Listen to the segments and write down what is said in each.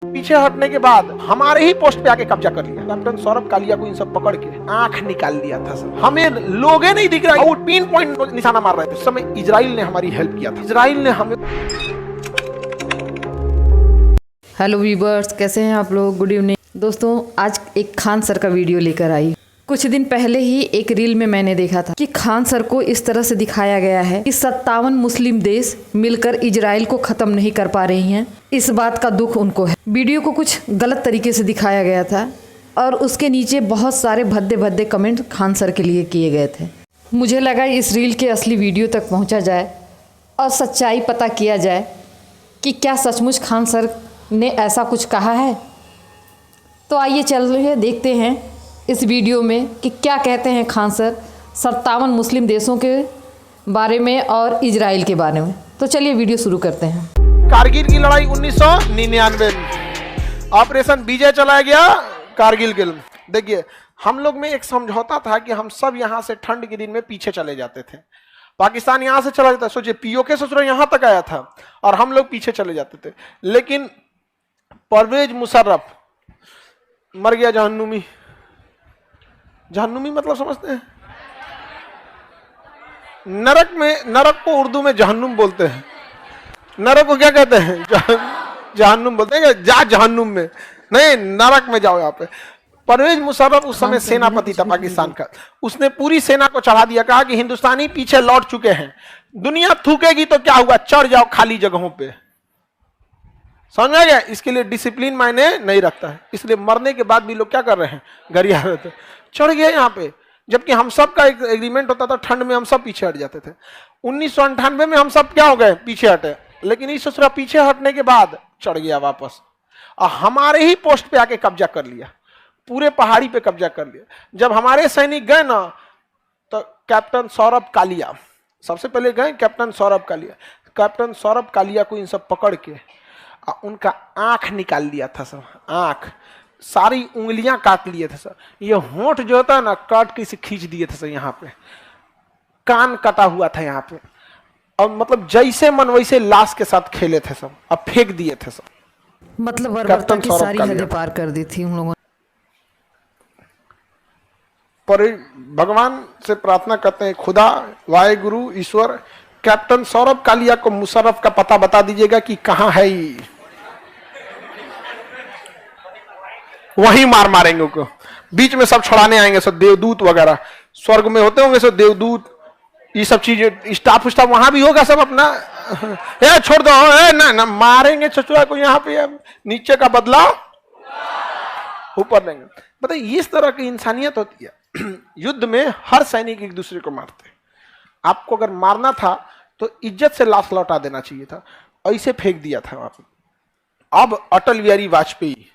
पीछे हटने के बाद हमारे ही पोस्ट पे आके कब्जा कर लिया। कैप्टन सौरभ कालिया को इन सब पकड़ के आंख निकाल दिया था सर। हमें लोगे नहीं दिख रहा, वो पिन पॉइंट निशाना मार रहे थे। उस समय इजराइल ने हमारी हेल्प किया था। इजराइल ने हमें। हेलो व्यूवर्स, कैसे हैं आप लोग? गुड इवनिंग दोस्तों। आज एक खान सर का वीडियो लेकर आई। कुछ दिन पहले ही एक रील में मैंने देखा था कि खान सर को इस तरह से दिखाया गया है कि 57 मुस्लिम देश मिलकर इजराइल को खत्म नहीं कर पा रही हैं। इस बात का दुख उनको है। वीडियो को कुछ गलत तरीके से दिखाया गया था और उसके नीचे बहुत सारे भद्दे भद्दे कमेंट खान सर के लिए किए गए थे। मुझे लगा इस रील के असली वीडियो तक पहुँचा जाए और सच्चाई पता किया जाए कि क्या सचमुच खान सर ने ऐसा कुछ कहा है। तो आइए चलिए देखते हैं इस वीडियो में कि क्या कहते हैं खान सर 57 मुस्लिम देशों के बारे में और इजराइल के बारे में। तो चलिए वीडियो शुरू करते हैं। कारगिल की लड़ाई 1999 ऑपरेशन विजय चलाया गया कारगिल के। देखिए, हम लोग में एक समझौता था कि हम सब यहाँ से ठंड के दिन में पीछे चले जाते थे। पाकिस्तान यहाँ से चला जाता, सोचिए पीओके ससुर यहाँ तक आया था और हम लोग पीछे चले जाते थे। लेकिन परवेज मुशर्रफ मर गया जहन्नुमी। जहन्नुमी मतलब समझते हैं? नरक में, नरक को उर्दू में जहन्नुम बोलते हैं। नरक को क्या कहते हैं? जहन्नुम बोलते हैं। जा जहन्नुम में नहीं, नरक में जाओ। यहाँ पे परवेज मुशर्रफ उस समय सेनापति था पाकिस्तान का। उसने पूरी सेना को चढ़ा दिया, कहा कि हिंदुस्तानी पीछे लौट चुके हैं, दुनिया थूकेगी तो क्या हुआ, चढ़ जाओ खाली जगहों पे। समझ में गया? इसके लिए डिसिप्लिन मायने नहीं रखता है। इसलिए मरने के बाद भी लोग क्या कर रहे हैं, गरिया रहे थे, चढ़ गए यहाँ पे। जबकि हम सब का एक एग्रीमेंट होता था, ठंड में हम सब पीछे हट जाते थे। 1998 में हम सब क्या हो गए, पीछे हटे। लेकिन इस ससुरा पीछे हटने के बाद चढ़ गया वापस और हमारे ही पोस्ट पे आके कब्जा कर लिया, पूरे पहाड़ी पे कब्जा कर लिया। जब हमारे सैनिक गए ना, तो कैप्टन सौरभ कालिया सबसे पहले गए। कैप्टन सौरभ कालिया, कैप्टन सौरभ कालिया को इन सब पकड़ के उनका आंख निकाल दिया था सर। आंख, सारी उंगलियां काट लिए थे सर। ये होंठ जो होता है ना, काट के इसे खींच दिए थे सर। यहाँ पे कान कटा हुआ था यहाँ पे, और मतलब जैसे मन वैसे लाश के साथ खेले थे सब, अब फेंक दिए थे सब। मतलब बर्बरता की सारी हदें पार कर दी थी उन लोगों ने। पर भगवान से प्रार्थना करते हैं, खुदा वाहेगुरु ईश्वर, कैप्टन सौरभ कालिया को मुशर्रफ का पता बता दीजिएगा कि कहां है। वहीं मार मारेंगे उनको। बीच में सब छुड़ाने आएंगे, सब देवदूत वगैरह स्वर्ग में होते होंगे, सब देवदूत, ये सब चीजें, स्टाफ वहां भी होगा सब अपना। ए छोड़ दो, ए ना ना, मारेंगे चचुरा को यहाँ पे। नीचे का बदला ऊपर लेंगे। बताइए, इस तरह की इंसानियत होती है। युद्ध में हर सैनिक एक दूसरे को मारते हैं। आपको अगर मारना था तो इज्जत से लाश लौटा देना चाहिए था, ऐसे फेंक दिया था वहां पे। अब अटल बिहारी वाजपेयी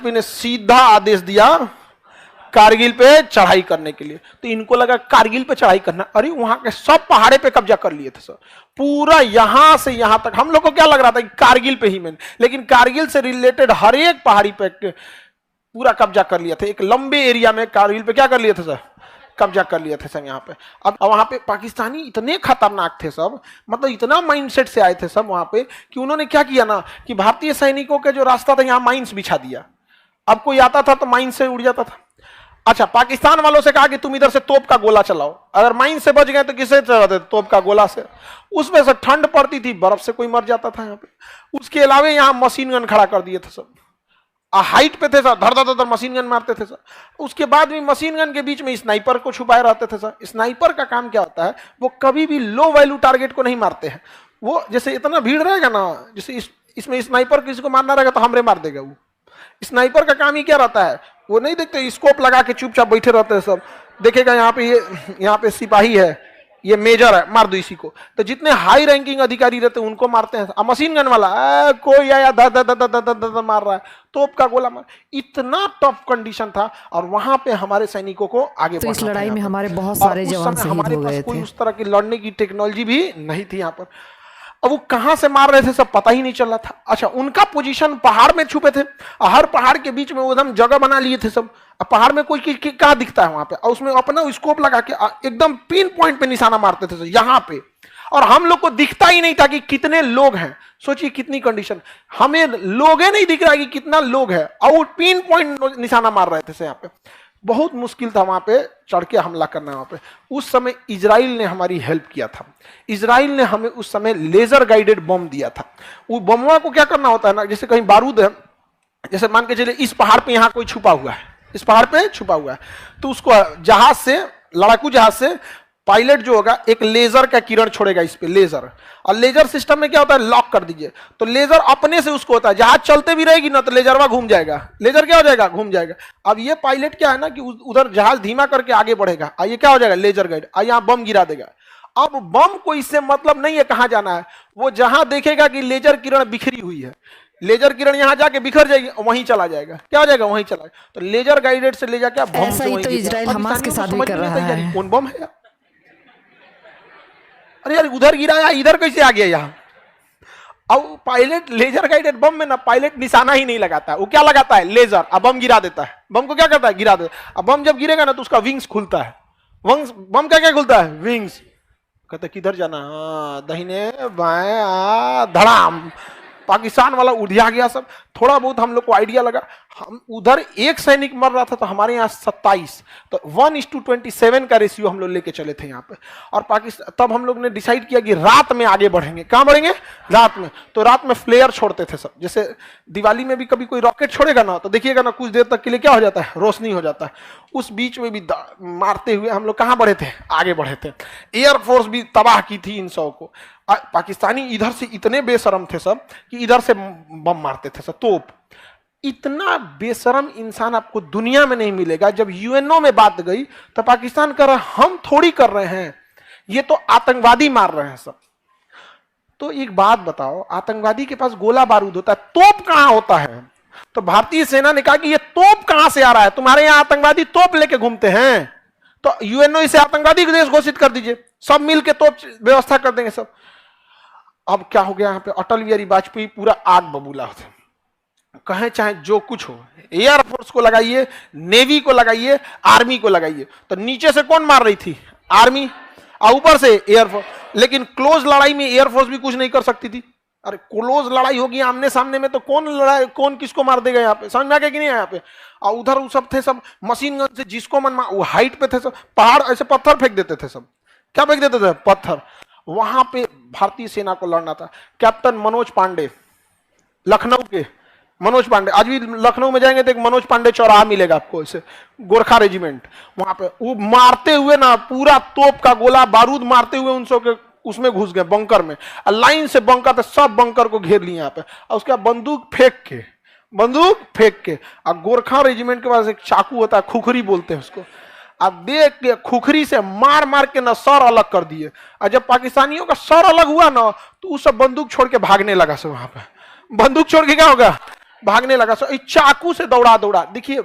ने सीधा आदेश दिया कारगिल पे चढ़ाई करने के लिए। तो इनको लगा कारगिल पे चढ़ाई करना, अरे वहां के सब पहाड़े पे कब्जा कर लिए थे सर, पूरा यहां से यहां तक। हम लोग को क्या लग रहा था कि कारगिल पे ही मैंने, लेकिन कारगिल से रिलेटेड हर एक पहाड़ी पे पूरा कब्जा कर लिया था। एक लंबे एरिया में कारगिल पे क्या कर लिए थे सर, कब्जा कर लिए थे सब यहाँ पे। अब वहां पे पाकिस्तानी इतने खतरनाक थे सब, मतलब इतना माइंडसेट से आए थे सब वहां पे, कि उन्होंने क्या किया ना, कि भारतीय सैनिकों के जो रास्ता था यहाँ माइंस बिछा दिया। अब कोई आता था तो माइंस से उड़ जाता था। अच्छा, पाकिस्तान वालों से कहा कि तुम इधर से तोप का गोला चलाओ। अगर माइन से बच गए तो किससे चलाते? तोप का गोला से। उसमें से ठंड पड़ती थी, बर्फ से कोई मर जाता था यहाँ पे। उसके अलावा यहाँ मशीन गन खड़ा कर दिए थे सब, हाइट पे थे सर, धर धर धर मशीन गन मारते थे सर। उसके बाद भी मशीन गन के बीच में स्नाइपर को छुपाए रहते थे सर। स्नाइपर का काम क्या होता है, वो कभी भी लो वैल्यू टारगेट को नहीं मारते हैं। वो जैसे इतना भीड़ रहेगा ना, जैसे इसमें स्नाइपर किसी को मारना रहेगा तो हमरे मार देगा। वो स्नाइपर का काम ही क्या रहता है, वो नहीं देखते, स्कोप लगा के चुपचाप बैठे रहते हैं सब। देखेगा यहाँ पे, यहाँ पे सिपाही है, ये मेजर है, मार दो इसी को। तो जितने हाई रैंकिंग अधिकारी रहते हैं उनको मारते हैं। अब मशीन गन वाला कोई आया द मार रहा है, तोप का गोला मार। इतना टफ कंडीशन था और वहां पे हमारे सैनिकों को आगे तो इस लड़ाई में हमारे बहुत सारे जवान शहीद हो गए थे। कोई उस तरह की लड़ने की टेक्नोलॉजी भी नहीं थी यहाँ पर। अब वो कहां से मार रहे थे सब पता ही नहीं चल रहा था। अच्छा, उनका पोजीशन पहाड़ में छुपे थे, हर पहाड़ के बीच में वो एकदम जगह बना लिए थे सब। अब पहाड़ में कोई कहाँ दिखता है वहां पे, और उसमें अपना स्कोप लगा के एकदम पिन पॉइंट पे निशाना मारते थे यहाँ पे। और हम लोग को दिखता ही नहीं था कि कितने लोग हैं। सोचिए कितनी कंडीशन, हमें लोग ही नहीं दिख रहा कि कितना लोग है, आउट पिन पॉइंट निशाना मार रहे थे यहाँ पे। बहुत मुश्किल था वहां पे चढ़ के हमला करना। वहां पे उस समय इजराइल ने हमारी हेल्प किया था। इजराइल ने हमें उस समय लेजर गाइडेड बम दिया था। वो बमवा को क्या करना होता है ना, जैसे कहीं बारूद है, जैसे मान के चले इस पहाड़ पे यहाँ कोई छुपा हुआ है, इस पहाड़ पे छुपा हुआ है, तो उसको जहाज से, लड़ाकू जहाज से पायलट जो होगा एक लेजर का किरण छोड़ेगा इस पे, लेजर। और लेजर सिस्टम में क्या होता है, लॉक कर दीजिए तो लेजर अपने से उसको होता है, जहाज चलते भी रहेगी ना तो लेजरवा घूम जाएगा, लेजर क्या हो जाएगा, घूम जाएगा। अब ये पायलट क्या है ना कि उधर जहाज धीमा करके आगे बढ़ेगा, ये क्या हो जाएगा, लेजर गाइड, यहाँ बम गिरा देगा। अब बम को इससे मतलब नहीं है कहां जाना है, वो जहां देखेगा कि लेजर किरण बिखरी हुई है, लेजर किरण यहां जाके बिखर जाएगी, वहीं चला जाएगा, क्या हो जाएगा, वहीं चला जाएगा। तो लेजर गाइडेड से ले जाके बम ऐसा ही तो इजराइल हमास के साथ भी कर रहा है। कौन बम है, अरे यार उधर गिराया, इधर कैसे आ गया यहाँ। अब पायलट लेजर गाइडेड बम में ना पायलट निशाना ही नहीं लगाता, वो क्या लगाता है, लेजर, अब बम गिरा देता है। बम को क्या करता है, गिरा देता है। अब बम जब गिरेगा ना तो उसका विंग्स खुलता है, बम क्या क्या खुलता है, विंग्स। कहते किधर जाना, दाहिने बाएं, धड़ाम, पाकिस्तान वाला उड़िया गया सब। थोड़ा बहुत हम लोग को आइडिया लगा, हम उधर एक सैनिक मर रहा था तो हमारे यहाँ 27, तो 1:27 का रेशियो हम लोग लेके चले थे यहाँ पे। और पाकिस्तान, तब हम लोग ने डिसाइड किया कि रात में आगे बढ़ेंगे। कहाँ बढ़ेंगे, रात में। तो रात में फ्लेयर छोड़ते थे सब, जैसे दिवाली में भी कभी कोई रॉकेट छोड़ेगा ना तो देखिएगा ना कुछ देर तक के लिए क्या हो जाता है, रोशनी हो जाता है। उस बीच में भी मारते हुए हम लोग कहाँ बढ़े थे, आगे बढ़े थे। एयरफोर्स भी तबाह की थी इन सौ को। पाकिस्तानी इधर से इतने बेशरम थे सब कि इधर से बम मारते थे सब, तोप। इतना बेशरम इंसान आपको दुनिया में नहीं मिलेगा। जब यूएनओ में बात गई तो पाकिस्तान कर रहा है, हम थोड़ी कर रहे हैं, ये तो आतंकवादी मार रहे हैं सब। तो एक बात बताओ, आतंकवादी के पास गोला बारूद होता है, तोप कहां होता है? तो भारतीय सेना ने कहा कि ये तोप कहां से आ रहा है, तुम्हारे यहां आतंकवादी तोप लेके घूमते हैं, तो यूएनओ इसे आतंकवादी देश घोषित कर दीजिए, सब मिलके तोप व्यवस्था कर देंगे सब। अब क्या हो गया यहाँ पे, अटल बिहारी वाजपेयी पूरा आग बबूला होते, कहें चाहे जो कुछ हो, एयरफोर्स को लगाइए, नेवी को लगाइए, आर्मी को लगाइए। तो नीचे से कौन मार रही थी, आर्मी, और ऊपर से एयरफोर्स। लेकिन क्लोज लड़ाई में एयरफोर्स भी कुछ नहीं कर सकती थी। अरे क्लोज लड़ाई होगी आमने सामने में तो कौन लड़ाई, कौन किसको मार देगा यहाँ पे, समझ में आ गया कि नहीं यहाँ पे। और उधर वो सब थे सब मशीन गन से, जिसको मन वो हाइट पे थे सब, पहाड़ ऐसे पत्थर फेंक देते थे सब, क्या फेंक देते थे, पत्थर। वहां पे भारतीय सेना को लड़ना था। कैप्टन मनोज पांडे, लखनऊ के मनोज पांडे, आज भी लखनऊ में जाएंगे तो एक मनोज पांडे चौराहा मिलेगा आपको, इसे गोरखा रेजिमेंट, वहां पे वो मारते हुए ना पूरा तोप का गोला बारूद मारते हुए उन सब के उसमें घुस गए बंकर में। लाइन से बंकर थे, सब बंकर को घेर लिए यहाँ पे। और उसका बंदूक फेंक के और गोरखा रेजिमेंट के पास एक चाकू होता है, खुखरी बोलते हैं उसको, अब देख के खुखरी से मार मार के ना सर अलग कर दिए। और जब पाकिस्तानियों का सर अलग हुआ ना तो वो सब बंदूक छोड़ के भागने लगा सब, वहां पे बंदूक छोड़ के क्या होगा, भागने लगा सब। चाकू से दौड़ा देखिए,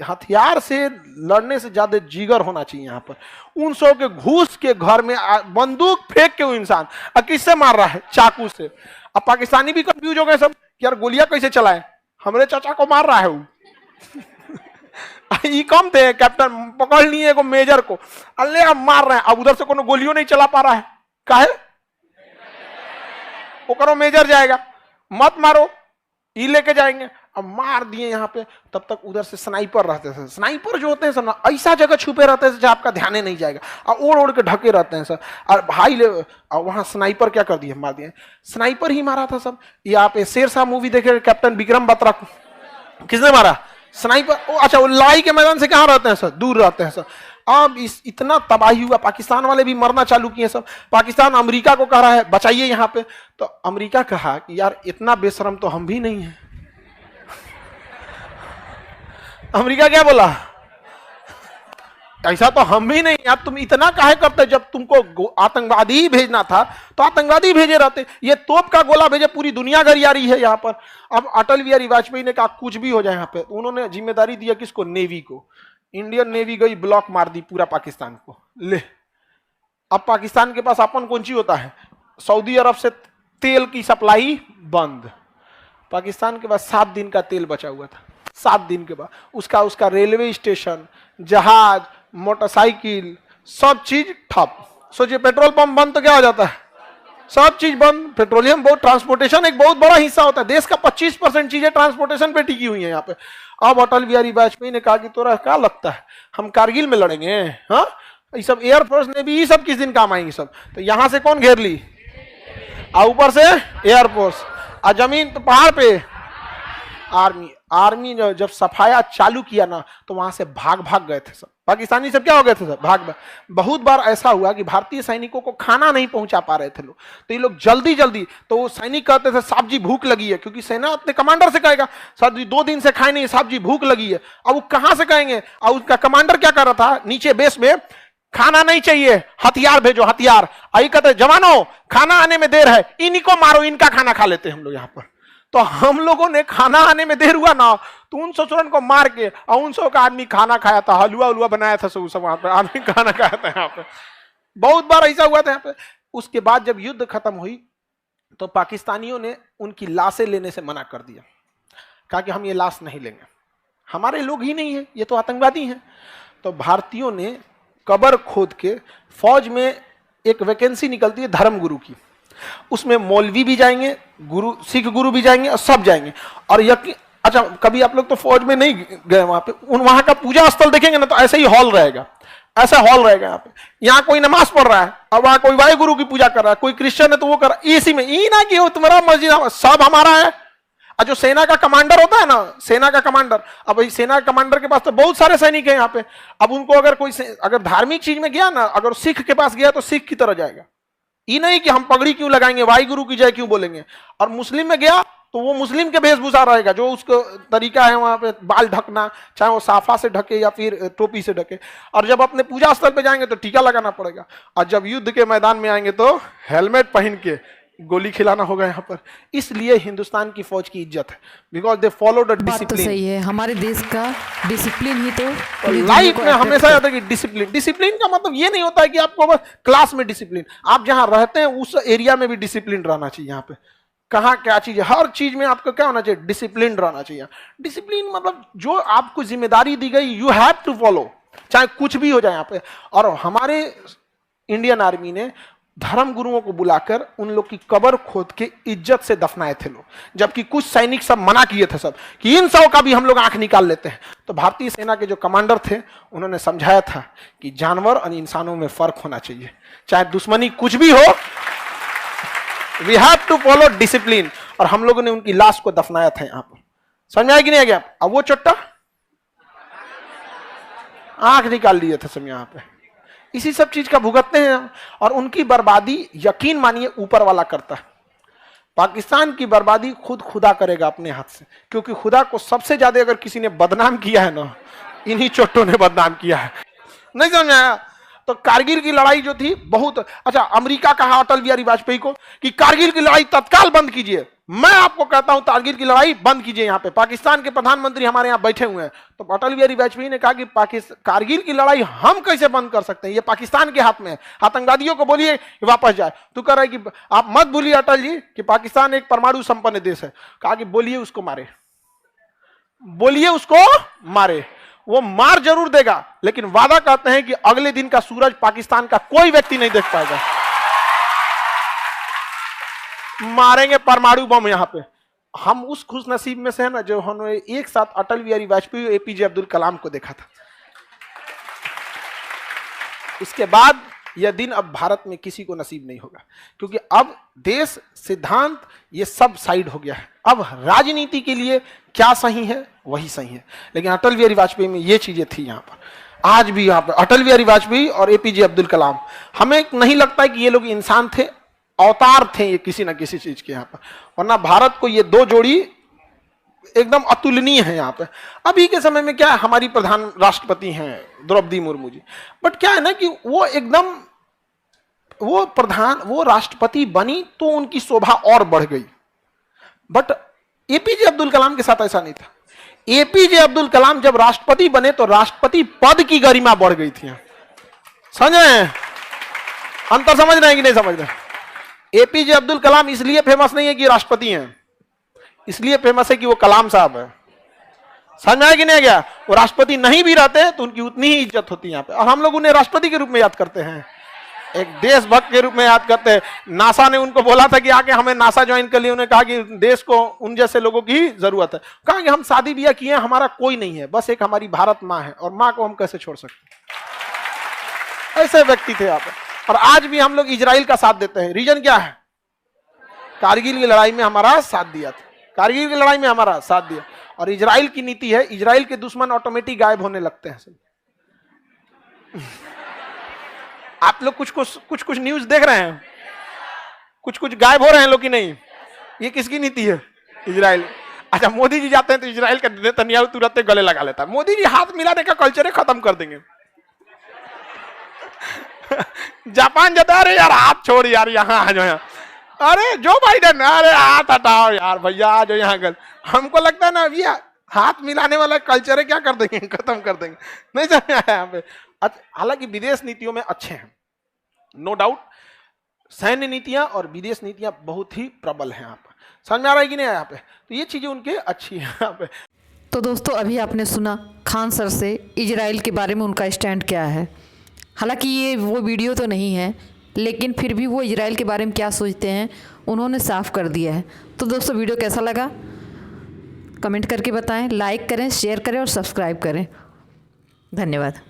हथियार से लड़ने से ज्यादा जिगर होना चाहिए यहाँ पर। उन सौ के घुस के घर में बंदूक फेंक के वो इंसान और किससे मार रहा है, चाकू से। अब पाकिस्तानी भी कंफ्यूज हो गए सब कि यार गोलियां कैसे चलाए, हमारे चाचा को मार रहा है वो। ये कम थे, कैप्टन पकड़ लिए को मेजर को, अल्ले अब मार रहे हैं। अब उधर से कोनो गोलियों नहीं चला पा रहा है, काहे वो करो मेजर जाएगा, मत मारो, ये लेके जाएंगे। अब मार दिए यहाँ पे। तब तक उधर से स्नाइपर रहते थे, स्नाइपर जो होते हैं सब ऐसा जगह छुपे रहते हैं जहाँ आपका ध्यान नहीं जाएगा, और ओढ़ ओढ़ के ढके रहते हैं सर। और भाई वहां स्नाइपर क्या कर दिए, मार दिए, स्नाइपर ही मारा था सब। यहाँ पे शेरशाह मूवी देखे, कैप्टन विक्रम बत्रा को किसने मारा, स्नाइपर। अच्छा, वो लड़ाई के मैदान से कहाँ रहते हैं सर, दूर रहते हैं सर। अब इतना तबाही हुआ, पाकिस्तान वाले भी मरना चालू किए सब। पाकिस्तान अमेरिका को कह रहा है बचाइए यहाँ पे, तो अमेरिका कहा कि यार इतना बेशरम तो हम भी नहीं है। अमेरिका क्या बोला, ऐसा तो हम भी नहीं, यार तुम इतना काहे करते, जब तुमको आतंकवादी ही भेजना था तो आतंकवादी भेजे रहते, ये तोप का गोला भेजे, पूरी दुनिया गरियारी है यहाँ पर। अब अटल बिहारी वाजपेयी ने कहा कुछ भी हो जाए यहाँ पे, उन्होंने जिम्मेदारी दिया किसको, नेवी को। इंडियन नेवी गई, ब्लॉक मार दी पूरा पाकिस्तान को, ले। अब पाकिस्तान के पास अपन कौन सी होता है, सऊदी अरब से तेल की सप्लाई बंद। पाकिस्तान के पास 7 दिन का तेल बचा हुआ था, 7 दिन के बाद उसका रेलवे स्टेशन, जहाज, मोटरसाइकिल, सब चीज ठप। सोचिए पेट्रोल पंप बंद तो क्या हो जाता है, सब चीज बंद। पेट्रोलियम बहुत, ट्रांसपोर्टेशन एक बहुत बड़ा हिस्सा होता है देश का, 25% चीजें ट्रांसपोर्टेशन पे टिकी हुई है यहाँ पे। अब अटल बिहारी वाजपेयी ने कहा कि तोरा क्या लगता है हम कारगिल में लड़ेंगे? हाँ, ये सब एयरफोर्स ने भी, ये सब किस दिन काम आएंगे सब? तो यहां से कौन घेर ली, और ऊपर से एयरफोर्स, और जमीन पे पहाड़ पे आर्मी। आर्मी ने जब सफाया चालू किया ना तो वहां से भाग भाग गए थे सब पाकिस्तानी, सब क्या हो गए थे सब भाग भाग। बहुत बार ऐसा हुआ कि भारतीय सैनिकों को खाना नहीं पहुंचा पा रहे थे लोग, तो ये लोग जल्दी जल्दी, तो वो सैनिक कहते थे साहब जी भूख लगी है, क्योंकि सेना अपने कमांडर से कहेगा सर जी 2 दिन से खाए नहीं, साहब जी भूख लगी है। अब वो कहां से कहेंगे? और उसका कमांडर क्या कर रहा था नीचे बेस में, खाना नहीं चाहिए, हथियार भेजो हथियार। आई कहते जवानों खाना आने में देर है, इन्हीं को मारो, इनका खाना खा लेते हैं हम लोग यहाँ पर। तो हम लोगों ने खाना आने में देर हुआ ना तो उन ससुरन को मार के, और 100 का आदमी खाना खाया था, हलवा उलवा बनाया था सब वहां पे, आदमी खाना खाया था यहाँ पे। बहुत बार ऐसा हुआ था यहाँ पे। उसके बाद जब युद्ध खत्म हुई तो पाकिस्तानियों ने उनकी लाशें लेने से मना कर दिया, कहा कि हम ये लाश नहीं लेंगे, हमारे लोग ही नहीं है, ये तो आतंकवादी हैं। तो भारतीयों ने कब्र खोद के, फौज में एक वैकेंसी निकलती है धर्मगुरु की, उसमें मौलवी भी जाएंगे, गुरु, सिख गुरु भी जाएंगे, और सब जाएंगे। और यकीन, अच्छा कभी आप लोग तो फौज में नहीं गए वहां पे, वहां का पूजा स्थल देखेंगे ना तो ऐसे ही हॉल रहेगा, ऐसा हॉल रहेगा यहाँ पे। यहाँ कोई नमाज पढ़ रहा है और वहां कोई वाहे गुरु की पूजा कर रहा है, कोई क्रिश्चियन है तो वो कर रहा है, इसी में ये ना कि तुम्हारा मस्जिद सब हमारा है। और जो सेना का कमांडर होता है ना, सेना का कमांडर, अब सेना के कमांडर के पास तो बहुत सारे सैनिक हैं यहाँ पे। अब उनको अगर कोई अगर धार्मिक चीज में गया ना, अगर सिख के पास गया तो सिख की तरह जाएगा, ये नहीं कि हम पगड़ी क्यों लगाएंगे, वाहिगुरु की जय क्यों बोलेंगे। और मुस्लिम में गया तो वो मुस्लिम के वेशभूषा रहेगा, जो उसका तरीका है वहां पे, बाल ढकना, चाहे वो साफा से ढके या फिर टोपी से ढके। और जब अपने पूजा स्थल पे जाएंगे तो टीका लगाना पड़ेगा, और जब युद्ध के मैदान में आएंगे तो हेलमेट पहन के गोली खिलाना होगा यहाँ पर। इसलिए हिंदुस्तान की फौज की इज्जत है, because they follow the discipline. सही है, हमारे देश का डिसिप्लिन ही तो लाइफ में हमेशा याद है कि डिसिप्लिन, डिसिप्लिन का मतलब ये नहीं होता है कि आपको बस क्लास में डिसिप्लिन, आप जहां रहते हैं उस एरिया में भी डिसिप्लिन रहना चाहिए। यहाँ पे कहाँ क्या चीज है, हर चीज में आपको क्या होना चाहिए, डिसिप्लिन रहना चाहिए। डिसिप्लिन मतलब जो आपको जिम्मेदारी दी गई यू हैव टू फॉलो, चाहे कुछ भी हो जाए यहाँ पे। और हमारे इंडियन आर्मी ने धर्म गुरुओं को बुलाकर उन लोग की कब्र खोद के इज्जत से दफनाए थे लोग, जबकि कुछ सैनिक सब मना किए थे सब कि इन सब का भी हम लोग आंख निकाल लेते हैं। तो भारतीय सेना के जो कमांडर थे उन्होंने समझाया था कि जानवर और इंसानों में फर्क होना चाहिए, चाहे दुश्मनी कुछ भी हो, we have to follow discipline. और हम लोगों ने उनकी लाश को दफनाया था यहाँ पर। समझ आया कि नहीं आ गया? अब वो चट्टा आंख निकाल लिए थे सब यहाँ पे, इसी सब चीज का भुगतते हैं। और उनकी बर्बादी यकीन मानिए ऊपर वाला करता है। पाकिस्तान की बर्बादी खुद खुदा करेगा अपने हाथ से, क्योंकि खुदा को सबसे ज्यादा अगर किसी ने बदनाम किया है ना, इन्हीं चोटों ने बदनाम किया है। नहीं समझ आया? तो कारगिल की लड़ाई जो थी बहुत अच्छा, अमेरिका कहा अटल बिहारी वाजपेयी को कि कारगिल की लड़ाई तत्काल बंद कीजिए। मैं आपको कहता हूं कारगिल की लड़ाई बंद कीजिए। यहाँ पे पाकिस्तान के प्रधानमंत्री हमारे यहाँ बैठे हुए हैं, तो अटल बिहारी वाजपेयी ने कहा कि कारगिल की लड़ाई हम कैसे बंद कर सकते हैं, ये पाकिस्तान के हाथ में है, आतंकवादियों को बोलिए वापस जाए। तो कह रहा है कि आप मत भूलिए अटल जी कि पाकिस्तान एक परमाणु संपन्न देश है। कहा कि बोलिए उसको मारे, बोलिए उसको मारे, वो मार जरूर देगा, लेकिन वादा करते हैं कि अगले दिन का सूरज पाकिस्तान का कोई व्यक्ति नहीं देख पाएगा। मारेंगे परमाणु बम यहाँ पे। हम उस खुश नसीब में से है ना जो हमने एक साथ अटल बिहारी वाजपेयी और एपीजे अब्दुल कलाम को देखा था। उसके बाद यह दिन अब भारत में किसी को नसीब नहीं होगा, क्योंकि अब देश, सिद्धांत, ये सब साइड हो गया है। अब राजनीति के लिए क्या सही है वही सही है, लेकिन अटल बिहारी वाजपेयी में ये चीजें थी। यहाँ पर आज भी यहाँ पर अटल बिहारी वाजपेयी और एपीजे अब्दुल कलाम, हमें नहीं लगता है कि ये लोग इंसान थे, अवतार थे ये किसी ना किसी चीज के यहाँ पर, वरना भारत को ये दो जोड़ी एकदम अतुलनीय है यहाँ पे। अभी के समय में क्या है, हमारी प्रधान राष्ट्रपति हैं द्रौपदी मुर्मू जी, बट क्या है ना कि वो एकदम वो राष्ट्रपति बनी तो उनकी शोभा और बढ़ गई। बट एपीजे अब्दुल कलाम के साथ ऐसा नहीं था। एपीजे अब्दुल कलाम जब राष्ट्रपति बने तो राष्ट्रपति पद की गरिमा बढ़ गई थी। समझ रहे हैं अंतर, समझ रहे हैं कि नहीं समझ रहे? एपीजे अब्दुल कलाम इसलिए फेमस नहीं है कि राष्ट्रपति हैं, इसलिए फेमस है कि वो कलाम साहब है। समझ में आया कि नहीं गया? वो राष्ट्रपति नहीं भी रहते हैं तो उनकी उतनी ही इज्जत होती है यहाँ पे, और हम लोग उन्हें राष्ट्रपति के रूप में याद करते हैं। एक देशभक्त के रूप में याद करते हैं। नासा ने उनको बोला था कि आके हमें नासा ज्वाइन कर लिया, उन्होंने कहा कि देश को उन जैसे लोगों की जरूरत है। कहा कि हम शादी ब्याह किए, हमारा कोई नहीं है, बस एक हमारी भारत माँ है, और माँ को हम कैसे छोड़ सकते हैं। ऐसे व्यक्ति थे आप। और आज भी हम लोग इजराइल का साथ देते हैं। रीजन क्या है? कारगिल की लड़ाई में हमारा साथ दिया था, कारगिल की लड़ाई में हमारा साथ दिया। और इजराइल की नीति है, इजराइल के दुश्मन ऑटोमेटिक गायब होने लगते हैं। आप लोग कुछ न्यूज देख रहे हैं, कुछ गायब हो रहे हैं लोग कि नहीं? ये किसकी नीति है? इजराइल। अच्छा, मोदी जी जाते हैं तो इजराइल का नेतन्याहू तुरंत गले लगा लेता है। मोदी जी हाथ मिलाने का कल्चर खत्म कर देंगे। जापान जाता है, अरे यार हाथ छोड़ यार, यहाँ आ जाओ यहाँ। अरे जो बाइडेन, अरे हाथ हटाओ यार भैया, आ जाओ यहाँ। हमको लगता है ना अभी हाथ मिलाने वाला कल्चर है, क्या कर देंगे, खत्म कर देंगे। नहीं समझ आया यहाँ पे। हालांकि विदेश नीतियों में अच्छे हैं, नो डाउट। सैन्य नीतियां और विदेश नीतियां बहुत ही प्रबल हैं यहाँ पर। समझ में आ रहा है कि नहीं यहाँ पे? तो ये चीजें उनके अच्छी हैं यहाँ पे। तो दोस्तों, अभी आपने सुना खान सर से इजराइल के बारे में उनका स्टैंड क्या है। हालांकि ये वो वीडियो तो नहीं है, लेकिन फिर भी वो इजराइल के बारे में क्या सोचते हैं उन्होंने साफ कर दिया है। तो दोस्तों, वीडियो कैसा लगा कमेंट करके बताएं, लाइक करें, शेयर करें और सब्सक्राइब करें। धन्यवाद।